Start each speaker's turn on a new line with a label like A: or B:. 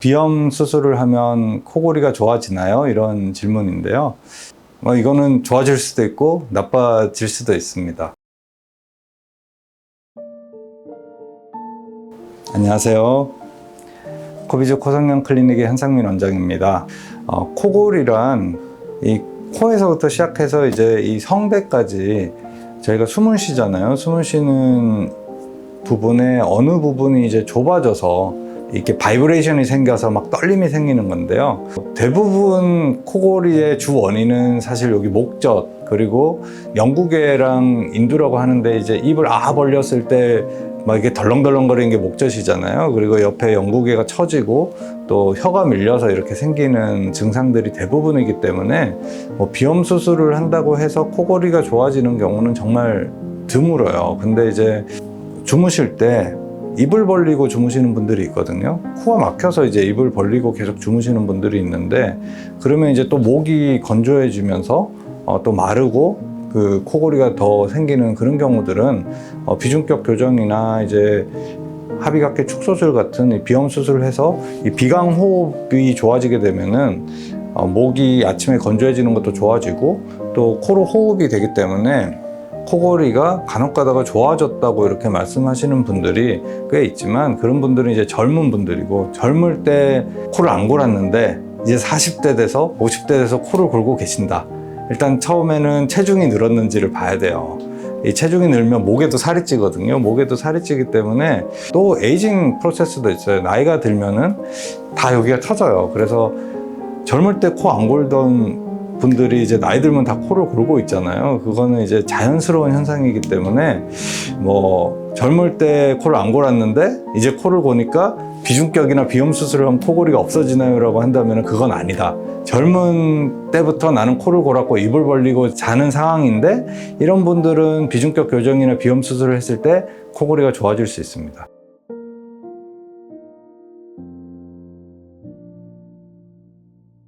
A: 비염 수술을 하면 코골이가 좋아지나요? 이런 질문인데요. 이거는 좋아질 수도 있고 나빠질 수도 있습니다. 안녕하세요. 코비즈 코성형 클리닉의 한상민 원장입니다. 코골이란 이 코에서부터 시작해서 이제 이 성대까지 저희가 숨을 쉬잖아요. 숨을 쉬는 부분에 어느 부분이 이제 좁아져서 이렇게 바이브레이션이 생겨서 막 떨림이 생기는 건데요. 대부분 코골이의 주 원인은 사실 여기 목젖, 그리고 영구개랑 인두라고 하는데 이제 입을 벌렸을 때 막 이게 덜렁덜렁거리는 게 목젖이잖아요. 그리고 옆에 영구개가 처지고 또 혀가 밀려서 이렇게 생기는 증상들이 대부분이기 때문에 비염 수술을 한다고 해서 코골이가 좋아지는 경우는 정말 드물어요. 근데 이제 주무실 때 입을 벌리고 주무시는 분들이 있거든요. 코가 막혀서 이제 입을 벌리고 계속 주무시는 분들이 있는데, 그러면 이제 또 목이 건조해지면서 또 마르고 그 코골이가 더 생기는 그런 경우들은 비중격 교정이나 이제 합의각계 축소술 같은 이 비염 수술을 해서 이 비강 호흡이 좋아지게 되면은 목이 아침에 건조해지는 것도 좋아지고 또 코로 호흡이 되기 때문에 코골이가 간혹 가다가 좋아졌다고 이렇게 말씀하시는 분들이 꽤 있지만, 그런 분들은 이제 젊은 분들이고, 젊을 때 코를 안 골았는데 이제 40대 돼서 50대 돼서 코를 골고 계신다. 일단 처음에는 체중이 늘었는지를 봐야 돼요. 이 체중이 늘면 목에도 살이 찌거든요. 목에도 살이 찌기 때문에 또 에이징 프로세스도 있어요. 나이가 들면은 다 여기가 터져요. 그래서 젊을 때 코 안 골던 분들이 이제 나이 들면 다 코를 골고 있잖아요. 그거는 이제 자연스러운 현상이기 때문에 젊을 때 코를 안 골았는데 이제 코를 고니까 비중격이나 비염 수술을 하면 코골이가 없어지나요? 라고 한다면 그건 아니다. 젊은 때부터 나는 코를 골았고 입을 벌리고 자는 상황인데, 이런 분들은 비중격 교정이나 비염 수술을 했을 때 코골이가 좋아질 수 있습니다.